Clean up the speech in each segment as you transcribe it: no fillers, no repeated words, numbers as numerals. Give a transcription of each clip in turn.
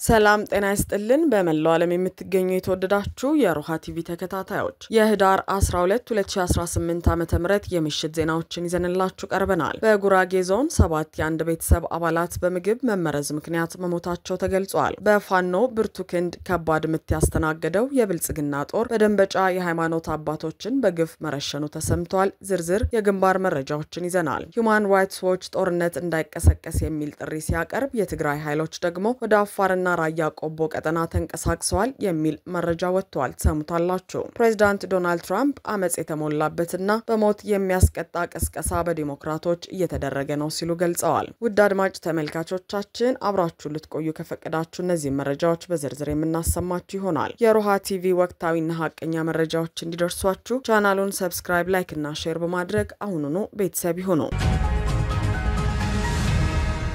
ሰላም ጤና ይስጥልን በመላው ዓለም የምትገኙ የተወደዳችሁ የሮሃ ቲቪ ተከታታዮች የህዳር 12 2018 ዓ.ም የምሽት ዜናዎችን ይዘንላችሁ ቀርበናል። በጉራጌ ዞን 7 የአንድ ቤተሰብ አባላት በምግብ መመረዝ ምክንያት መሞታቸው ተገልጿል። በፋኖ ብርቱ ክንድ ከባድ ምት ያስተናገደው የብልጽግና ጦር በደንበጫ የሃይማኖት አባቶችን በግፍ መረሸኑ ተሰምቷል። ዝርዝር የግንባር መረጃዎችን ይዘናል። ሁማን ራይትስ ዎች ጦርነት እንዳይቀሰቀስ የሚል ጥሪ ሲያቀርብ የትግራይ ኃይሎች ደግሞ ወደ አፋርና ራያ ቆቦ ቀጠና ተንቀሳቅሰዋል የሚል መረጃ ወጥቷል። ሰምታላችሁ። ፕሬዝዳንት ዶናልድ ትራምፕ አመጽ የተሞላበትና በሞት የሚያስቀጣ ቅስቀሳ በዲሞክራቶች እየተደረገ ነው ሲሉ ገልጸዋል። ውድ አድማጭ ተመልካቾቻችን አብራችሁ ልትቆዩ ከፈቀዳችሁ እነዚህ መረጃዎች በዝርዝር የምናሰማችሁ ይሆናል። የሮሃ ቲቪ ወቅታዊና ሀቀኛ መረጃዎች እንዲደርሷችሁ ቻናሉን ሰብስክራይብ፣ ላይክ እና ሼር በማድረግ አሁኑኑ ቤተሰብ ይሁኑ።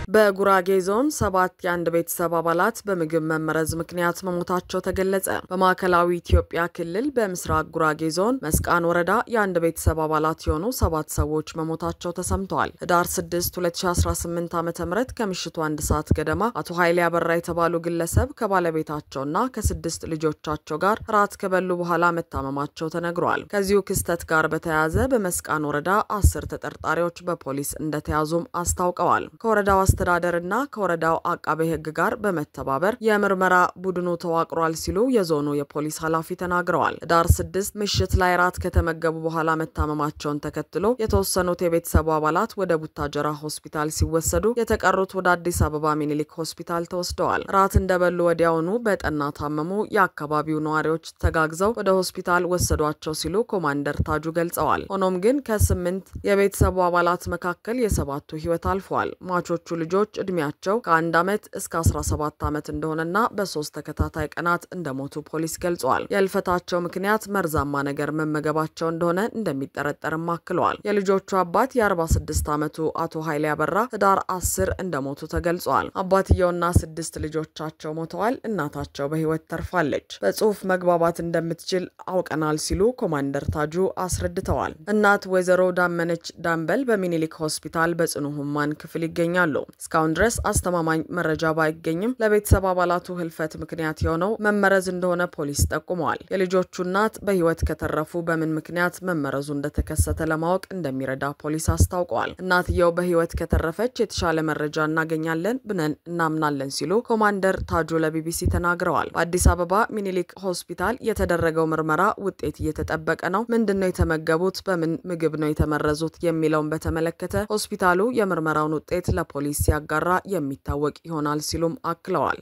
በጉራጌ ዞን 7 የአንድ ቤተሰብ አባላት በምግብ መመረዝ ምክንያት መሞታቸው ተገለጸ። በማዕከላዊ ኢትዮጵያ ክልል በምስራቅ ጉራጌ ዞን መስቃን ወረዳ የአንድ ቤተሰብ አባላት የሆኑ 7 ሰዎች መሞታቸው ተሰምቷል። ህዳር 6 2018 ዓ.ም ከምሽቱ 1 ሰዓት ገደማ አቶ ኃይሌ አበራ የተባሉ ግለሰብ ከባለቤታቸውና ከ6 ልጆቻቸው ጋር ራት ከበሉ በኋላ መታመማቸው ተነግሯል። ከዚሁ ክስተት ጋር በተያያዘ በመስቃን ወረዳ 10 ተጠርጣሪዎች በፖሊስ እንደተያዙም አስታውቀዋል። ከወረዳው አስተዳደርና ከወረዳው አቃቤ ህግ ጋር በመተባበር የምርመራ ቡድኑ ተዋቅሯል ሲሉ የዞኑ የፖሊስ ኃላፊ ተናግረዋል። ህዳር 6 ምሽት ላይ ራት ከተመገቡ በኋላ መታመማቸውን ተከትሎ የተወሰኑት የቤተሰቡ አባላት ወደ ቡታጀራ ሆስፒታል ሲወሰዱ የተቀሩት ወደ አዲስ አበባ ሚኒሊክ ሆስፒታል ተወስደዋል። ራት እንደበሉ ወዲያውኑ በጠና ታመሙ። የአካባቢው ነዋሪዎች ተጋግዘው ወደ ሆስፒታል ወሰዷቸው ሲሉ ኮማንደር ታጁ ገልጸዋል። ሆኖም ግን ከ8 የቤተሰቡ አባላት መካከል የ7ቱ ህይወት አልፏል። ማቾቹ ልጆች እድሜያቸው ከ1 ዓመት እስከ 17 ዓመት እንደሆነና በ3 ተከታታይ ቀናት እንደሞቱ ፖሊስ ገልጿል። የልፈታቸው ምክንያት መርዛማ ነገር መመገባቸው እንደሆነ እንደሚጠረጠርም አክለዋል። የልጆቹ አባት የ46 ዓመቱ አቶ ኃይሌ አበራ ህዳር 10 እንደሞቱ ተገልጿል። አባትየውና 6 ልጆቻቸው ሞተዋል። እናታቸው በህይወት ተርፋለች። በጽሁፍ መግባባት እንደምትችል አውቀናል ሲሉ ኮማንደር ታጁ አስረድተዋል። እናት ወይዘሮ ዳመነች ዳንበል በሚኒሊክ ሆስፒታል በጽኑ ህሙማን ክፍል ይገኛሉ። እስካሁን ድረስ አስተማማኝ መረጃ ባይገኝም ለቤተሰብ አባላቱ ህልፈት ምክንያት የሆነው መመረዝ እንደሆነ ፖሊስ ጠቁመዋል። የልጆቹ እናት በህይወት ከተረፉ በምን ምክንያት መመረዙ እንደተከሰተ ለማወቅ እንደሚረዳ ፖሊስ አስታውቀዋል። እናትየው በህይወት ከተረፈች የተሻለ መረጃ እናገኛለን ብለን እናምናለን ሲሉ ኮማንደር ታጁ ለቢቢሲ ተናግረዋል። በአዲስ አበባ ሚኒሊክ ሆስፒታል የተደረገው ምርመራ ውጤት እየተጠበቀ ነው። ምንድነው የተመገቡት፣ በምን ምግብ ነው የተመረዙት የሚለውን በተመለከተ ሆስፒታሉ የምርመራውን ውጤት ለፖሊስ ሲያጋራ የሚታወቅ ይሆናል ሲሉም አክለዋል።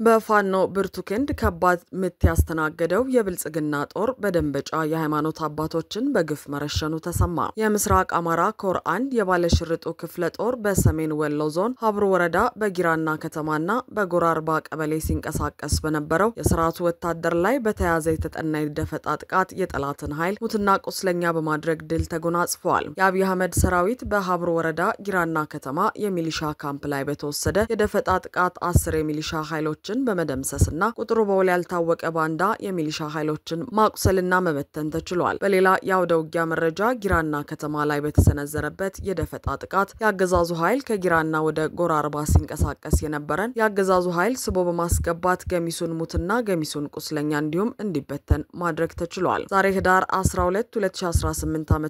በፋኖ ብርቱ ክንድ ከባድ ምት ያስተናገደው የብልጽግና ጦር በደንበጫ የሃይማኖት አባቶችን በግፍ መረሸኑ ተሰማ። የምስራቅ አማራ ኮር 1 የባለሽርጡ ክፍለ ጦር በሰሜን ወሎ ዞን ሀብሩ ወረዳ በጊራና ከተማና በጎራርባ ቀበሌ ሲንቀሳቀስ በነበረው የስርዓቱ ወታደር ላይ በተያዘ የተጠና የደፈጣ ጥቃት የጠላትን ኃይል ሙትና ቁስለኛ በማድረግ ድል ተጎናጽፈዋል። የአብይ አህመድ ሰራዊት በሀብሩ ወረዳ ጊራና ከተማ የሚሊሻ ካምፕ ላይ በተወሰደ የደፈጣ ጥቃት 10 የሚሊሻ ኃይሎች በመደምሰስና ቁጥሩ በውል ያልታወቀ ባንዳ የሚሊሻ ኃይሎችን ማቁሰልና መበተን ተችሏል። በሌላ ያውደ ውጊያ መረጃ ጊራና ከተማ ላይ በተሰነዘረበት የደፈጣ ጥቃት ያገዛዙ ኃይል ከጊራና ወደ ጎራርባ ሲንቀሳቀስ የነበረን ያገዛዙ ኃይል ስቦ በማስገባት ገሚሱን ሙትና ገሚሱን ቁስለኛ እንዲሁም እንዲበተን ማድረግ ተችሏል። ዛሬ ህዳር 12 2018 ዓ.ም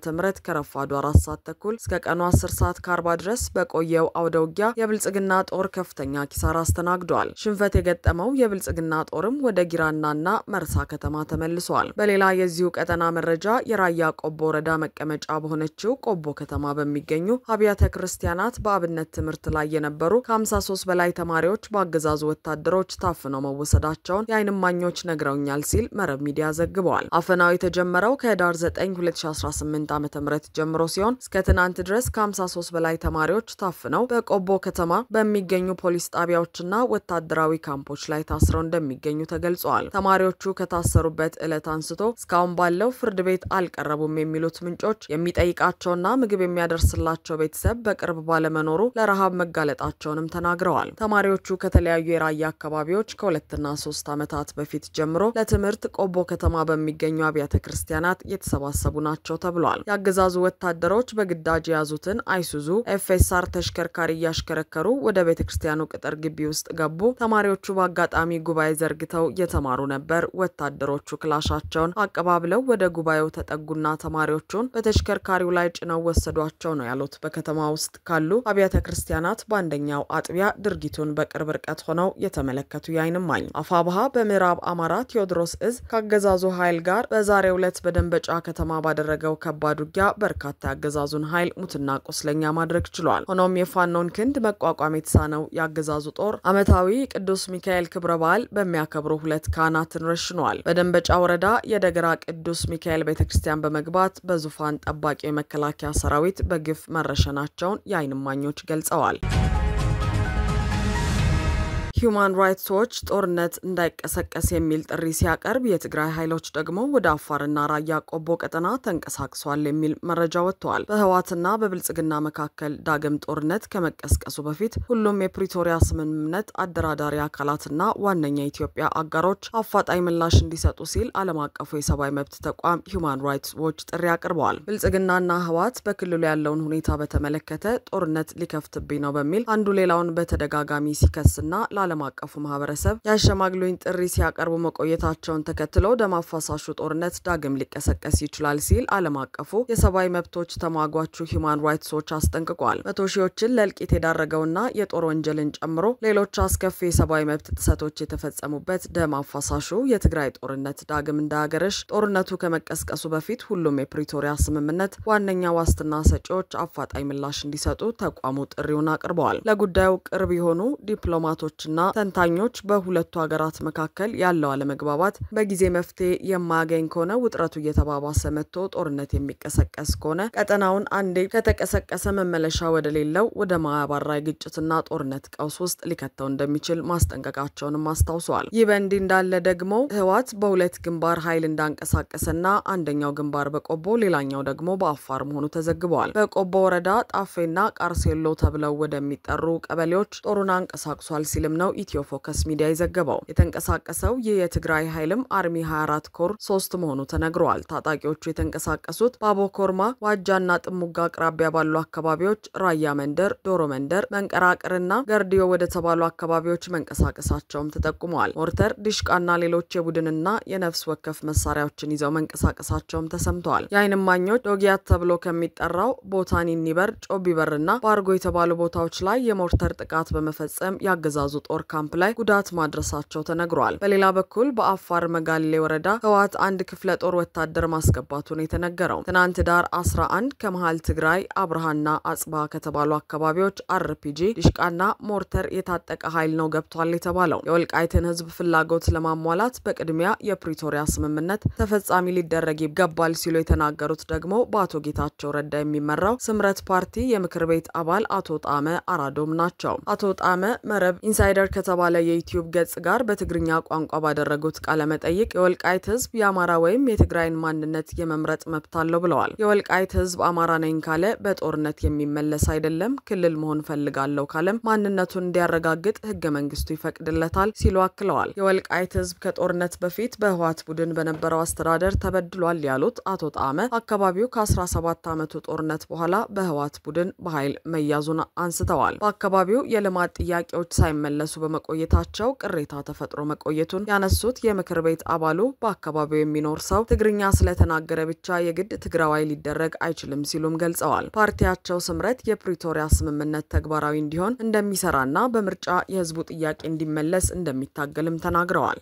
ከረፋዱ 4 ሰዓት ተኩል እስከ ቀኑ 10 ሰዓት ከ40 ድረስ በቆየው አውደ ውጊያ የብልጽግና ጦር ከፍተኛ ኪሳራ አስተናግዷል። ሽንፈት የገጠመው የብልጽግና ጦርም ወደ ጊራናና መርሳ ከተማ ተመልሷል። በሌላ የዚሁ ቀጠና መረጃ የራያ ቆቦ ወረዳ መቀመጫ በሆነችው ቆቦ ከተማ በሚገኙ አብያተ ክርስቲያናት በአብነት ትምህርት ላይ የነበሩ ከ53 በላይ ተማሪዎች በአገዛዙ ወታደሮች ታፍነው መወሰዳቸውን የዓይን እማኞች ነግረውኛል ሲል መረብ ሚዲያ ዘግቧል። አፈናው የተጀመረው ከህዳር 9 2018 ዓ.ም ጀምሮ ሲሆን እስከ ትናንት ድረስ ከ53 በላይ ተማሪዎች ታፍነው በቆቦ ከተማ በሚገኙ ፖሊስ ጣቢያዎችና ወታደራዊ ካምፖች ላይ ታስረው እንደሚገኙ ተገልጿል። ተማሪዎቹ ከታሰሩበት ዕለት አንስቶ እስካሁን ባለው ፍርድ ቤት አልቀረቡም የሚሉት ምንጮች የሚጠይቃቸውና ምግብ የሚያደርስላቸው ቤተሰብ በቅርብ ባለመኖሩ ለረሃብ መጋለጣቸውንም ተናግረዋል። ተማሪዎቹ ከተለያዩ የራያ አካባቢዎች ከ2 እና 3 ዓመታት በፊት ጀምሮ ለትምህርት ቆቦ ከተማ በሚገኙ አብያተ ክርስቲያናት የተሰባሰቡ ናቸው ተብሏል። ያገዛዙ ወታደሮች በግዳጅ የያዙትን አይሱዙ ኤፍኤስአር ተሽከርካሪ እያሽከረከሩ ወደ ቤተክርስቲያኑ ቅጥር ግቢ ውስጥ ገቡ። ተማሪዎቹ በአጋጣሚ ጉባኤ ዘርግተው እየተማሩ ነበር። ወታደሮቹ ክላሻቸውን አቀባብለው ወደ ጉባኤው ተጠጉና ተማሪዎቹን በተሽከርካሪው ላይ ጭነው ወሰዷቸው ነው ያሉት። በከተማ ውስጥ ካሉ አብያተ ክርስቲያናት በአንደኛው አጥቢያ ድርጊቱን በቅርብ ርቀት ሆነው የተመለከቱ የዓይን እማኝ አፋብሃ በምዕራብ አማራ ቴዎድሮስ እዝ ካገዛዙ ኃይል ጋር በዛሬው ዕለት በደንበጫ ከተማ ባደረገው ከባድ ውጊያ በርካታ ያገዛዙን ኃይል ሙትና ቁስለኛ ማድረግ ችሏል። ሆኖም የፋኖን ክንድ መቋቋም የተሳነው ያገዛዙ ጦር ዓመታዊ ቅዱስ ሚካኤል ክብረ በዓል በሚያከብሩ 2 ካህናትን ረሽኗል። በደንበጫ ወረዳ የደገራ ቅዱስ ሚካኤል ቤተክርስቲያን በመግባት በዙፋን ጠባቂ የመከላከያ ሰራዊት በግፍ መረሸናቸውን የዓይን እማኞች ገልጸዋል። ሁማን ራይትስ ዎች ጦርነት እንዳይቀሰቀስ የሚል ጥሪ ሲያቀርብ የትግራይ ኃይሎች ደግሞ ወደ አፋርና ራያ ቆቦ ቀጠና ተንቀሳቅሷል የሚል መረጃ ወጥቷል። በህዋትና በብልጽግና መካከል ዳግም ጦርነት ከመቀስቀሱ በፊት ሁሉም የፕሪቶሪያ ስምምነት አደራዳሪ አካላትና ዋነኛ የኢትዮጵያ አጋሮች አፋጣኝ ምላሽ እንዲሰጡ ሲል ዓለም አቀፉ የሰብአዊ መብት ተቋም ሁማን ራይትስ ዎች ጥሪ አቅርበዋል። ብልጽግናና ህዋት በክልሉ ያለውን ሁኔታ በተመለከተ ጦርነት ሊከፍትብኝ ነው በሚል አንዱ ሌላውን በተደጋጋሚ ሲከስና ዓለም አቀፉ ማህበረሰብ ያሸማግሉኝ ጥሪ ሲያቀርቡ መቆየታቸውን ተከትሎ ደም አፋሳሹ ጦርነት ዳግም ሊቀሰቀስ ይችላል ሲል ዓለም አቀፉ የሰብአዊ መብቶች ተሟጋቹ ሁማን ራይትስ ዎች አስጠንቅቋል። መቶ ሺዎችን ለእልቂት የዳረገውና የጦር ወንጀልን ጨምሮ ሌሎች አስከፊ የሰብአዊ መብት ጥሰቶች የተፈጸሙበት ደም አፋሳሹ የትግራይ ጦርነት ዳግም እንዳያገረሽ ጦርነቱ ከመቀስቀሱ በፊት ሁሉም የፕሪቶሪያ ስምምነት ዋነኛ ዋስትና ሰጪዎች አፋጣኝ ምላሽ እንዲሰጡ ተቋሙ ጥሪውን አቅርበዋል። ለጉዳዩ ቅርብ የሆኑ ዲፕሎማቶችና ተንታኞች በሁለቱ ሀገራት መካከል ያለው አለመግባባት በጊዜ መፍትሄ የማያገኝ ከሆነ ውጥረቱ እየተባባሰ መጥቶ ጦርነት የሚቀሰቀስ ከሆነ ቀጠናውን አንዴ ከተቀሰቀሰ መመለሻ ወደ ሌለው ወደ ማያባራ ግጭትና ጦርነት ቀውስ ውስጥ ሊከተው እንደሚችል ማስጠንቀቃቸውንም አስታውሰዋል። ይህ በእንዲህ እንዳለ ደግሞ ህዋት በሁለት ግንባር ኃይል እንዳንቀሳቀሰና አንደኛው ግንባር በቆቦ ሌላኛው ደግሞ በአፋር መሆኑ ተዘግበዋል። በቆቦ ወረዳ ጣፌና ቃርሴሎ ተብለው ወደሚጠሩ ቀበሌዎች ጦሩን አንቀሳቅሷል ሲልም ነው ኢትዮ ፎከስ ሚዲያ ይዘገበው። የተንቀሳቀሰው ይህ የትግራይ ኃይልም አርሚ 24 ኮር 3 መሆኑ ተነግሯል። ታጣቂዎቹ የተንቀሳቀሱት ባቦኮርማ ዋጃና ጥሙጋ አቅራቢያ ባሉ አካባቢዎች ራያ መንደር፣ ዶሮ መንደር፣ መንቀራቅርና ገርዲዮ ወደ ተባሉ አካባቢዎች መንቀሳቀሳቸውም ተጠቁመዋል። ሞርተር፣ ዲሽቃና ሌሎች የቡድንና የነፍስ ወከፍ መሳሪያዎችን ይዘው መንቀሳቀሳቸውም ተሰምተዋል። የዓይን እማኞች ዶጊያት ተብሎ ከሚጠራው ቦታኒኒበር፣ ጮቢበርና ባርጎ የተባሉ ቦታዎች ላይ የሞርተር ጥቃት በመፈጸም ያገዛዙ ጦር ካምፕ ላይ ጉዳት ማድረሳቸው ተነግሯል። በሌላ በኩል በአፋር መጋሌ ወረዳ ህዋት አንድ ክፍለ ጦር ወታደር ማስገባቱን የተነገረው ትናንት ዳር 11 ከመሃል ትግራይ አብርሃና አጽባ ከተባሉ አካባቢዎች አርፒጂ ዲሽቃና ሞርተር የታጠቀ ኃይል ነው ገብቷል የተባለው። የወልቃይትን ህዝብ ፍላጎት ለማሟላት በቅድሚያ የፕሪቶሪያ ስምምነት ተፈጻሚ ሊደረግ ይገባል ሲሉ የተናገሩት ደግሞ በአቶ ጌታቸው ረዳ የሚመራው ስምረት ፓርቲ የምክር ቤት አባል አቶ ጣመ አራዶም ናቸው። አቶ ጣመ መረብ ኢንሳይደር ከተባለ የዩቲዩብ ገጽ ጋር በትግርኛ ቋንቋ ባደረጉት ቃለ መጠይቅ የወልቃይት ህዝብ የአማራ ወይም የትግራይን ማንነት የመምረጥ መብት አለው ብለዋል። የወልቃይት ህዝብ አማራ ነኝ ካለ በጦርነት የሚመለስ አይደለም፣ ክልል መሆን ፈልጋለሁ ካለም ማንነቱን እንዲያረጋግጥ ህገ መንግስቱ ይፈቅድለታል ሲሉ አክለዋል። የወልቃይት ህዝብ ከጦርነት በፊት በህዋት ቡድን በነበረው አስተዳደር ተበድሏል ያሉት አቶ ጣመ አካባቢው ከ17 ዓመቱ ጦርነት በኋላ በህዋት ቡድን በኃይል መያዙን አንስተዋል። በአካባቢው የልማት ጥያቄዎች ሳይመለሱ በመቆየታቸው ቅሬታ ተፈጥሮ መቆየቱን ያነሱት የምክር ቤት አባሉ በአካባቢው የሚኖር ሰው ትግርኛ ስለተናገረ ብቻ የግድ ትግራዋይ ሊደረግ አይችልም ሲሉም ገልጸዋል። ፓርቲያቸው ስምረት የፕሪቶሪያ ስምምነት ተግባራዊ እንዲሆን እንደሚሰራና በምርጫ የህዝቡ ጥያቄ እንዲመለስ እንደሚታገልም ተናግረዋል።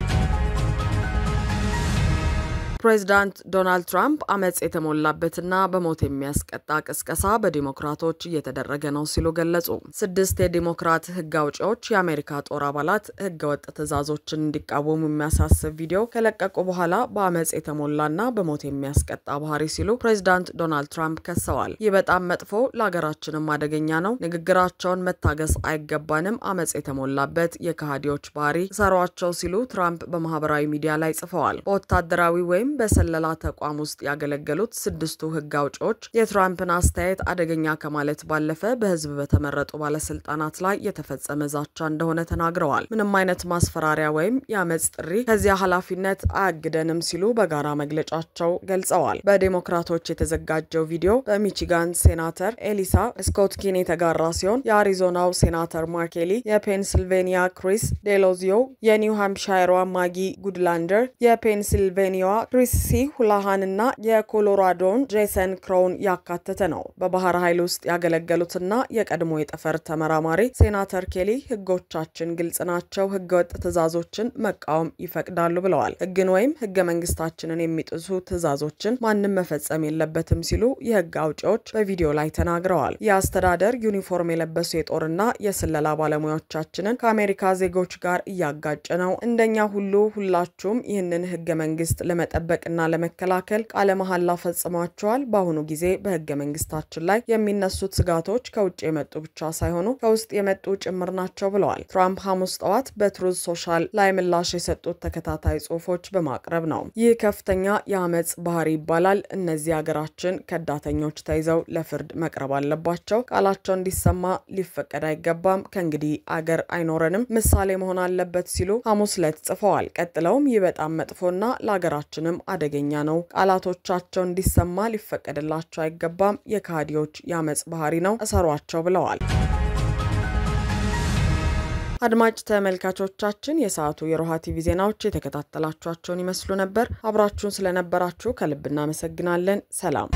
ፕሬዝዳንት ዶናልድ ትራምፕ አመጽ የተሞላበትና በሞት የሚያስቀጣ ቅስቀሳ በዲሞክራቶች እየተደረገ ነው ሲሉ ገለጹ። 6 የዲሞክራት ህግ አውጪዎች የአሜሪካ ጦር አባላት ህገወጥ ትዕዛዞችን እንዲቃወሙ የሚያሳስብ ቪዲዮ ከለቀቁ በኋላ በአመጽ የተሞላና በሞት የሚያስቀጣ ባህሪ ሲሉ ፕሬዝዳንት ዶናልድ ትራምፕ ከሰዋል። ይህ በጣም መጥፎ ለሀገራችንም አደገኛ ነው። ንግግራቸውን መታገስ አይገባንም። አመጽ የተሞላበት የካሃዲዎች ባህሪ ሰሯቸው ሲሉ ትራምፕ በማህበራዊ ሚዲያ ላይ ጽፈዋል። በወታደራዊ ወይም በሰለላ ተቋም ውስጥ ያገለገሉት 6ቱ ህግ አውጪዎች የትራምፕን አስተያየት አደገኛ ከማለት ባለፈ በህዝብ በተመረጡ ባለስልጣናት ላይ የተፈጸመ ዛቻ እንደሆነ ተናግረዋል። ምንም አይነት ማስፈራሪያ ወይም የአመጽ ጥሪ ከዚያ ኃላፊነት አያግደንም ሲሉ በጋራ መግለጫቸው ገልጸዋል። በዲሞክራቶች የተዘጋጀው ቪዲዮ በሚቺጋን ሴናተር ኤሊሳ ስኮት ኪን የተጋራ ሲሆን የአሪዞናው ሴናተር ማርክ ኬሊ፣ የፔንሲልቬኒያ ክሪስ ዴሎዚዮ፣ የኒው ሃምፕሻየሯ ማጊ ጉድላንደር፣ የፔንሲልቬኒያዋ ክሪስ ሲ ሁላሃን እና የኮሎራዶን ጄሰን ክራውን ያካተተ ነው። በባህር ኃይል ውስጥ ያገለገሉትና የቀድሞ የጠፈር ተመራማሪ ሴናተር ኬሊ ህጎቻችን ግልጽ ናቸው፣ ህገወጥ ትዕዛዞችን መቃወም ይፈቅዳሉ ብለዋል። ህግን ወይም ህገ መንግስታችንን የሚጥሱ ትዕዛዞችን ማንም መፈጸም የለበትም ሲሉ የህግ አውጪዎች በቪዲዮ ላይ ተናግረዋል። የአስተዳደር ዩኒፎርም የለበሱ የጦርና የስለላ ባለሙያዎቻችንን ከአሜሪካ ዜጎች ጋር እያጋጨ ነው። እንደኛ ሁሉ ሁላችሁም ይህንን ህገ መንግስት ለመጠበቅና ለመከላከል ቃለ መሐላ ፈጽማችኋል። በአሁኑ ጊዜ በህገ መንግስታችን ላይ የሚነሱት ስጋቶች ከውጭ የመጡ ብቻ ሳይሆኑ ከውስጥ የመጡ ጭምር ናቸው ብለዋል። ትራምፕ ሐሙስ ጠዋት በትሩዝ ሶሻል ላይ ምላሽ የሰጡት ተከታታይ ጽሁፎች በማቅረብ ነው። ይህ ከፍተኛ የአመጽ ባህሪ ይባላል። እነዚህ ሀገራችን ከዳተኞች ተይዘው ለፍርድ መቅረብ አለባቸው። ቃላቸው እንዲሰማ ሊፈቀድ አይገባም። ከእንግዲህ አገር አይኖረንም። ምሳሌ መሆን አለበት ሲሉ ሐሙስ ዕለት ጽፈዋል። ቀጥለውም ይህ በጣም መጥፎና ለሀገራችንም አደገኛ ነው። ቃላቶቻቸው እንዲሰማ ሊፈቀድላቸው አይገባም። የካሃዲዎች የአመጽ ባህሪ ነው። እሰሯቸው ብለዋል። አድማጭ ተመልካቾቻችን የሰዓቱ የሮሃ ቲቪ ዜናዎች የተከታተላችኋቸውን ይመስሉ ነበር። አብራችሁን ስለነበራችሁ ከልብ እናመሰግናለን። ሰላም።